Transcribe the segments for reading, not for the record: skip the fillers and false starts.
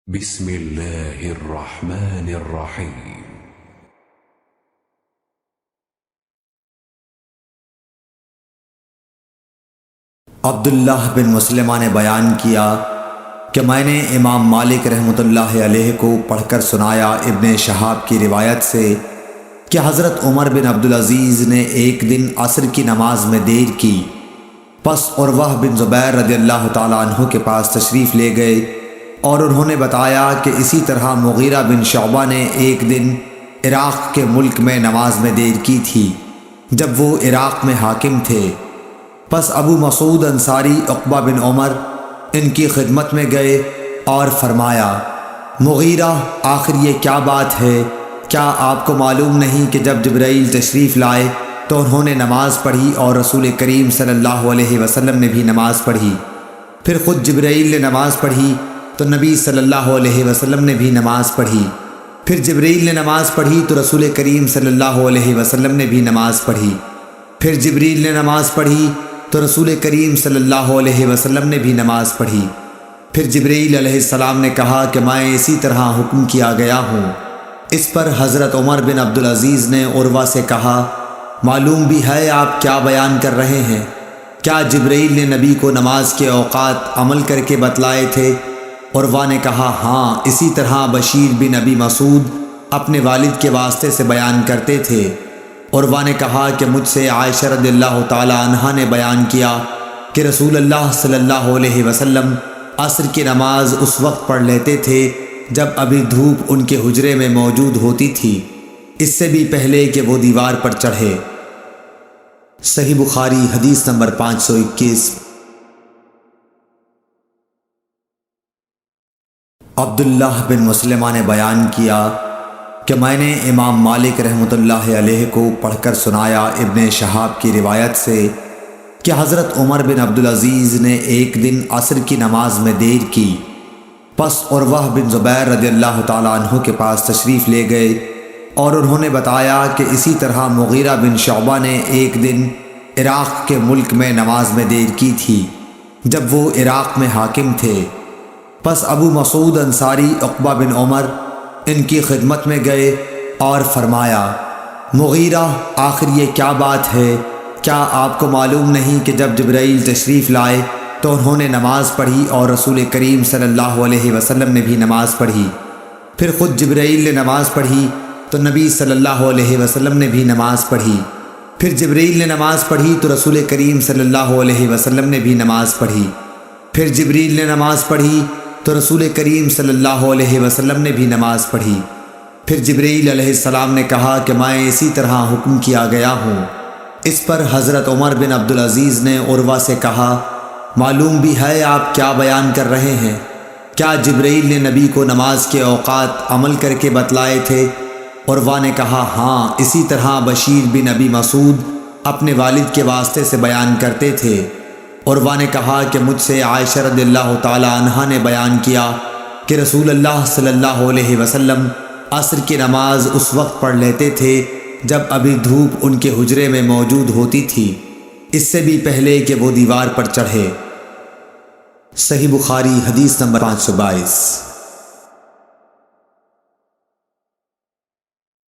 بسم الله الرحمن الرحيم. عبداللہ بن مسلمہ نے بیان کیا کہ میں نے امام مالک رحمۃ اللہ علیہ کو پڑھ کر سنایا ابن شہاب کی روایت سے کہ حضرت عمر بن عبدالعزیز نے ایک دن عصر کی نماز میں دیر کی، پس عروہ بن زبیر رضی اللہ تعالیٰ عنہ کے پاس تشریف لے گئے اور انہوں نے بتایا کہ اسی طرح مغیرہ بن شعبہ نے ایک دن عراق کے ملک میں نماز میں دیر کی تھی جب وہ عراق میں حاکم تھے۔ پس ابو مسعود انصاری عقبہ بن عمر ان کی خدمت میں گئے اور فرمایا، مغیرہ آخر یہ کیا بات ہے؟ کیا آپ کو معلوم نہیں کہ جب جبرائیل تشریف لائے تو انہوں نے نماز پڑھی اور رسول کریم صلی اللہ علیہ وسلم نے بھی نماز پڑھی، پھر خود جبرائیل نے نماز پڑھی تو نبی صلی اللہ علیہ وسلم نے بھی نماز پڑھی، پھر جبرائیل نے نماز پڑھی تو رسول کریم صلی اللہ علیہ وسلم نے بھی نماز پڑھی، پھر جبرائیل نے نماز پڑھی تو رسول کریم صلی اللہ علیہ وسلم نے بھی نماز پڑھی، پھر جبرائیل علیہ السلام نے کہا کہ میں اسی طرح حکم کیا گیا ہوں۔ اس پر حضرت عمر بن عبدالعزیز نے عروہ سے کہا، معلوم بھی ہے آپ کیا بیان کر رہے ہیں؟ کیا جبرائیل نے نبی کو نماز کے اوقات عمل کر کے بتلائے تھے؟ عروہ نے کہا، ہاں، اسی طرح بشیر بن ابی مسعود اپنے والد کے واسطے سے بیان کرتے تھے۔ عروہ نے کہا کہ مجھ سے عائشہ رضی اللہ تعالی عنہا نے بیان کیا کہ رسول اللہ صلی اللہ علیہ وسلم عصر کی نماز اس وقت پڑھ لیتے تھے جب ابھی دھوپ ان کے حجرے میں موجود ہوتی تھی، اس سے بھی پہلے کہ وہ دیوار پر چڑھے۔ صحیح بخاری حدیث نمبر 521۔ عبداللہ بن مسلمہ نے بیان کیا کہ میں نے امام مالک رحمۃ اللہ علیہ کو پڑھ کر سنایا ابن شہاب کی روایت سے کہ حضرت عمر بن عبدالعزیز نے ایک دن عصر کی نماز میں دیر کی، پس عروہ بن زبیر رضی اللہ تعالیٰ عنہ کے پاس تشریف لے گئے اور انہوں نے بتایا کہ اسی طرح مغیرہ بن شعبہ نے ایک دن عراق کے ملک میں نماز میں دیر کی تھی جب وہ عراق میں حاکم تھے۔ پس ابو مسعود انصاری عقبہ بن عمر ان کی خدمت میں گئے اور فرمایا، مغیرہ آخر یہ کیا بات ہے؟ کیا آپ کو معلوم نہیں کہ جب جبرائیل تشریف لائے تو انہوں نے نماز پڑھی اور رسول کریم صلی اللہ علیہ وسلم نے بھی نماز پڑھی، پھر خود جبرائیل نے نماز پڑھی تو نبی صلی اللہ علیہ وسلم نے بھی نماز پڑھی، پھر جبرائیل نے نماز پڑھی تو رسول کریم صلی اللہ علیہ وسلم نے بھی نماز پڑھی، پھر جبرائیل نے نماز پڑھی تو رسول کریم صلی اللہ علیہ وسلم نے بھی نماز پڑھی، پھر جبرائیل علیہ السلام نے کہا کہ میں اسی طرح حکم کیا گیا ہوں۔ اس پر حضرت عمر بن عبدالعزیز نے عروہ سے کہا، معلوم بھی ہے آپ کیا بیان کر رہے ہیں؟ کیا جبرائیل نے نبی کو نماز کے اوقات عمل کر کے بتلائے تھے؟ عروہ نے کہا، ہاں، اسی طرح بشیر بن ابی مسعود اپنے والد کے واسطے سے بیان کرتے تھے۔ عروہ نے کہا کہ مجھ سے عائشہ رضی اللہ تعالی عنہا نے بیان کیا کہ رسول اللہ صلی اللہ علیہ وسلم عصر کی نماز اس وقت پڑھ لیتے تھے جب ابھی دھوپ ان کے حجرے میں موجود ہوتی تھی، اس سے بھی پہلے کہ وہ دیوار پر چڑھے۔ صحیح بخاری حدیث نمبر 522۔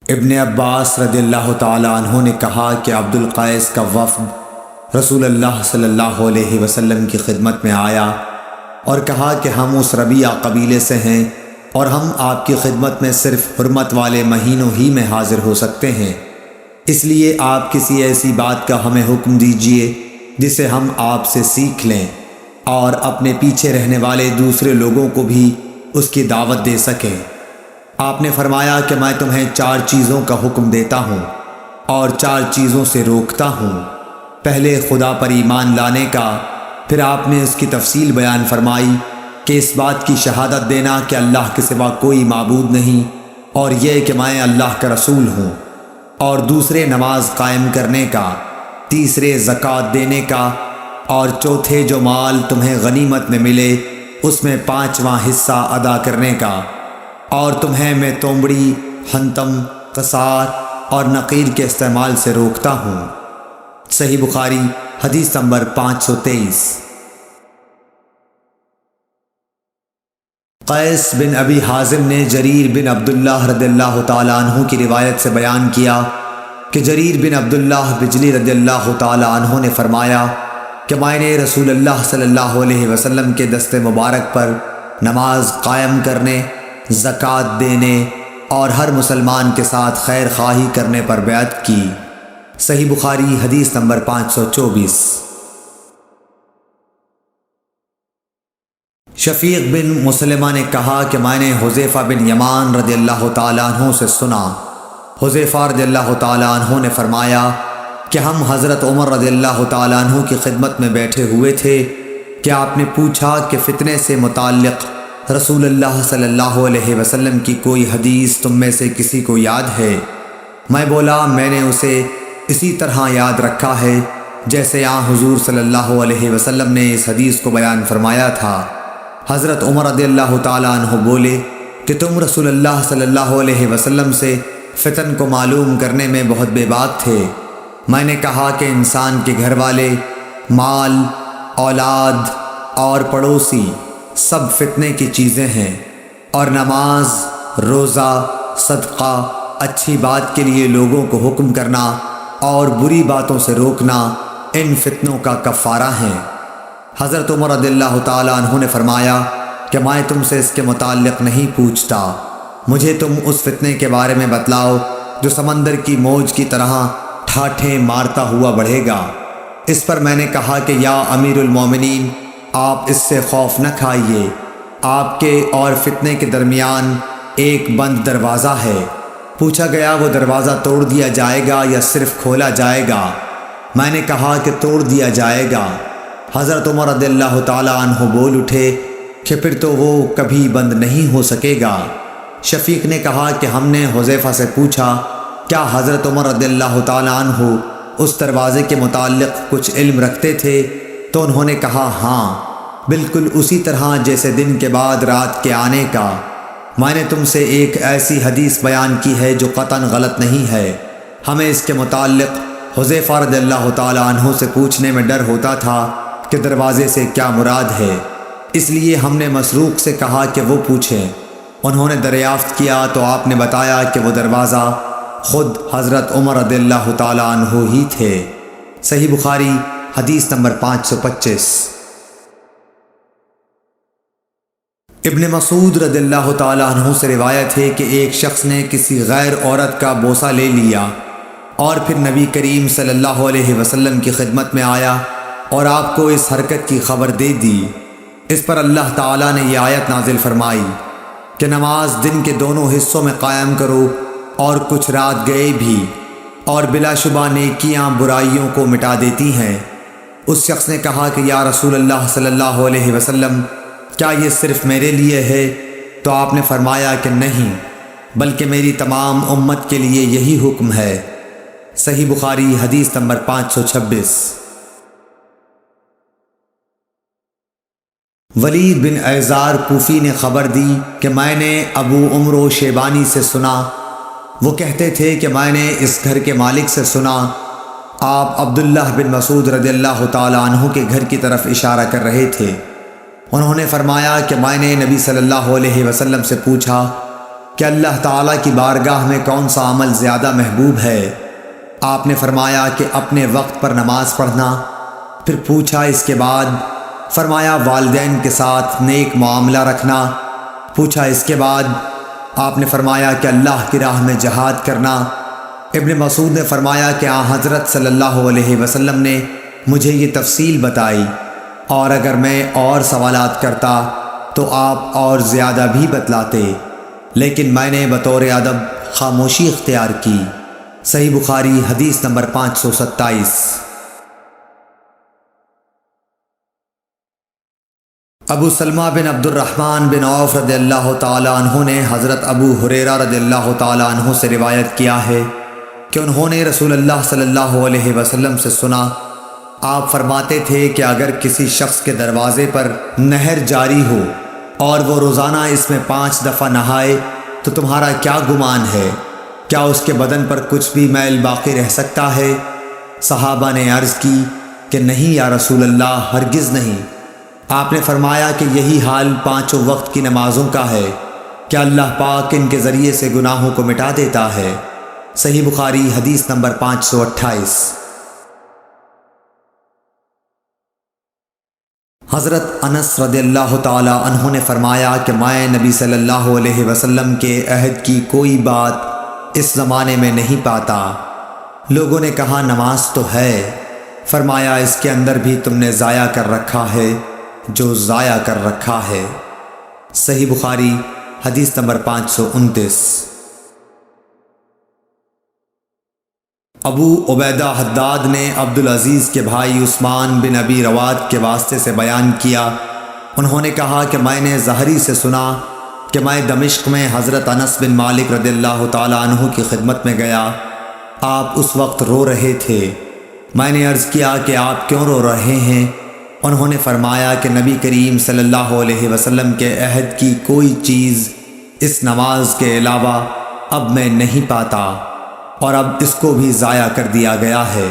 ابن عباس رضی اللہ تعالی عنہ نے کہا کہ عبد القیس کا وفد رسول اللہ صلی اللہ علیہ وسلم کی خدمت میں آیا اور کہا کہ ہم اس ربیعہ قبیلے سے ہیں اور ہم آپ کی خدمت میں صرف حرمت والے مہینوں ہی میں حاضر ہو سکتے ہیں، اس لیے آپ کسی ایسی بات کا ہمیں حکم دیجئے جسے ہم آپ سے سیکھ لیں اور اپنے پیچھے رہنے والے دوسرے لوگوں کو بھی اس کی دعوت دے سکیں۔ آپ نے فرمایا کہ میں تمہیں 4 چیزوں کا حکم دیتا ہوں اور 4 چیزوں سے روکتا ہوں۔ پہلے خدا پر ایمان لانے کا، پھر آپ نے اس کی تفصیل بیان فرمائی کہ اس بات کی شہادت دینا کہ اللہ کے سوا کوئی معبود نہیں اور یہ کہ میں اللہ کا رسول ہوں، اور دوسرے نماز قائم کرنے کا، تیسرے زکوٰۃ دینے کا، اور چوتھے جو مال تمہیں غنیمت میں ملے اس میں 5واں حصہ ادا کرنے کا، اور تمہیں میں تومڑی، حنطم، قصار اور نقیر کے استعمال سے روکتا ہوں۔ صحیح بخاری حدیث نمبر 523۔ قیس بن ابی حازم نے جریر بن عبداللہ رضی اللہ تعالیٰ عنہ کی روایت سے بیان کیا کہ جریر بن عبداللہ بجلی رضی اللہ تعالیٰ عنہ نے فرمایا کہ میں نے رسول اللہ صلی اللہ علیہ وسلم کے دست مبارک پر نماز قائم کرنے، زکوٰۃ دینے اور ہر مسلمان کے ساتھ خیر خواہی کرنے پر بیعت کی۔ صحیح بخاری حدیث نمبر 524۔ شفیق بن مسلمہ نے کہا کہ میں نے حذیفہ بن یمان رضی اللہ تعالیٰ عنہ سے سنا۔ حذیفہ رضی اللہ تعالیٰ عنہ نے فرمایا کہ ہم حضرت عمر رضی اللہ تعالیٰ عنہ کی خدمت میں بیٹھے ہوئے تھے کہ آپ نے پوچھا کہ فتنے سے متعلق رسول اللہ صلی اللہ علیہ وسلم کی کوئی حدیث تم میں سے کسی کو یاد ہے؟ میں بولا میں نے اسے اسی طرح یاد رکھا ہے جیسے حضور صلی اللہ علیہ وسلم نے اس حدیث کو بیان فرمایا تھا۔ حضرت عمر رضی اللہ تعالیٰ عنہ بولے کہ تم رسول اللہ صلی اللہ علیہ وسلم سے فتن کو معلوم کرنے میں بہت بے باک تھے۔ میں نے کہا کہ انسان کے گھر والے، مال، اولاد اور پڑوسی سب فتنے کی چیزیں ہیں، اور نماز، روزہ، صدقہ، اچھی بات کے لیے لوگوں کو حکم کرنا اور بری باتوں سے روکنا ان فتنوں کا کفارہ ہیں۔ حضرت عمر رضی اللہ تعالیٰ عنہ نے فرمایا کہ میں تم سے اس کے متعلق نہیں پوچھتا، مجھے تم اس فتنے کے بارے میں بتلاؤ جو سمندر کی موج کی طرح ٹھاٹھیں مارتا ہوا بڑھے گا۔ اس پر میں نے کہا کہ یا امیر المومنین، آپ اس سے خوف نہ کھائیے، آپ کے اور فتنے کے درمیان ایک بند دروازہ ہے۔ پوچھا گیا وہ دروازہ توڑ دیا جائے گا یا صرف کھولا جائے گا؟ میں نے کہا کہ توڑ دیا جائے گا۔ حضرت عمر رضی اللہ تعالیٰ عنہ بول اٹھے کہ پھر تو وہ کبھی بند نہیں ہو سکے گا۔ شفیق نے کہا کہ ہم نے حذیفہ سے پوچھا کیا حضرت عمر رضی اللہ تعالیٰ عنہ اس دروازے کے متعلق کچھ علم رکھتے تھے؟ تو انہوں نے کہا ہاں، بالکل اسی طرح جیسے دن کے بعد رات کے آنے کا۔ میں نے تم سے ایک ایسی حدیث بیان کی ہے جو قطعاً غلط نہیں ہے۔ ہمیں اس کے متعلق حذیفہ رضی اللہ تعالیٰ عنہ سے پوچھنے میں ڈر ہوتا تھا کہ دروازے سے کیا مراد ہے، اس لیے ہم نے مسروق سے کہا کہ وہ پوچھیں۔ انہوں نے دریافت کیا تو آپ نے بتایا کہ وہ دروازہ خود حضرت عمر رضی اللہ تعالیٰ عنہ ہی تھے۔ صحیح بخاری حدیث نمبر 525۔ ابن مسعود رضی اللہ تعالیٰ عنہ سے روایت ہے کہ ایک شخص نے کسی غیر عورت کا بوسہ لے لیا اور پھر نبی کریم صلی اللہ علیہ وسلم کی خدمت میں آیا اور آپ کو اس حرکت کی خبر دے دی۔ اس پر اللہ تعالیٰ نے یہ آیت نازل فرمائی کہ نماز دن کے دونوں حصوں میں قائم کرو اور کچھ رات گئے بھی، اور بلا شبہ نیکیاں برائیوں کو مٹا دیتی ہیں۔ اس شخص نے کہا کہ یا رسول اللہ صلی اللہ علیہ وسلم، کیا یہ صرف میرے لیے ہے؟ تو آپ نے فرمایا کہ نہیں، بلکہ میری تمام امت کے لیے یہی حکم ہے۔ صحیح بخاری حدیث نمبر 526۔ ولید بن ایزار کوفی نے خبر دی کہ میں نے ابو عمرو شیبانی سے سنا، وہ کہتے تھے کہ میں نے اس گھر کے مالک سے سنا، آپ عبداللہ بن مسعود رضی اللہ تعالیٰ عنہ کے گھر کی طرف اشارہ کر رہے تھے۔ انہوں نے فرمایا کہ میں نے نبی صلی اللہ علیہ وسلم سے پوچھا کہ اللہ تعالیٰ کی بارگاہ میں کون سا عمل زیادہ محبوب ہے؟ آپ نے فرمایا کہ اپنے وقت پر نماز پڑھنا۔ پھر پوچھا اس کے بعد؟ فرمایا والدین کے ساتھ نیک معاملہ رکھنا۔ پوچھا اس کے بعد؟ آپ نے فرمایا کہ اللہ کی راہ میں جہاد کرنا۔ ابن مسعود نے فرمایا کہ حضرت صلی اللہ علیہ وسلم نے مجھے یہ تفصیل بتائی، اور اگر میں اور سوالات کرتا تو آپ اور زیادہ بھی بتلاتے، لیکن میں نے بطور ادب خاموشی اختیار کی۔ صحیح بخاری حدیث نمبر 527۔ ابو سلمہ بن عبد الرحمن بن عوف رضی اللہ تعالیٰ عنہ نے حضرت ابو ہریرہ رضی اللہ تعالیٰ عنہ سے روایت کیا ہے کہ انہوں نے رسول اللہ صلی اللہ علیہ وسلم سے سنا، آپ فرماتے تھے کہ اگر کسی شخص کے دروازے پر نہر جاری ہو اور وہ روزانہ اس میں 5 دفعہ نہائے تو تمہارا کیا گمان ہے؟ کیا اس کے بدن پر کچھ بھی میل باقی رہ سکتا ہے؟ صحابہ نے عرض کی کہ نہیں یا رسول اللہ، ہرگز نہیں۔ آپ نے فرمایا کہ یہی حال 5 وقت کی نمازوں کا ہے کہ اللہ پاک ان کے ذریعے سے گناہوں کو مٹا دیتا ہے۔ صحیح بخاری حدیث نمبر 528۔ حضرت انس رضی اللہ تعالی عنہ نے فرمایا کہ میں نبی صلی اللہ علیہ وسلم کے عہد کی کوئی بات اس زمانے میں نہیں پاتا۔ لوگوں نے کہا نماز تو ہے، فرمایا اس کے اندر بھی تم نے ضائع کر رکھا ہے جو ضائع کر رکھا ہے۔ صحیح بخاری حدیث نمبر 529۔ ابو عبیدہ حداد نے عبدالعزیز کے بھائی عثمان بن ابی رواد کے واسطے سے بیان کیا، انہوں نے کہا کہ میں نے زہری سے سنا کہ میں دمشق میں حضرت انس بن مالک رضی اللہ تعالی عنہ کی خدمت میں گیا، آپ اس وقت رو رہے تھے۔ میں نے عرض کیا کہ آپ کیوں رو رہے ہیں؟ انہوں نے فرمایا کہ نبی کریم صلی اللہ علیہ وسلم کے عہد کی کوئی چیز اس نماز کے علاوہ اب میں نہیں پاتا، اور اب اس کو بھی ضائع کر دیا گیا ہے۔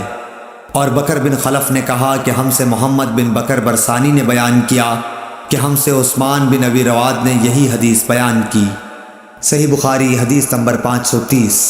اور بکر بن خلف نے کہا کہ ہم سے محمد بن بکر برسانی نے بیان کیا کہ ہم سے عثمان بن ابی رواد نے یہی حدیث بیان کی۔ صحیح بخاری حدیث نمبر 530۔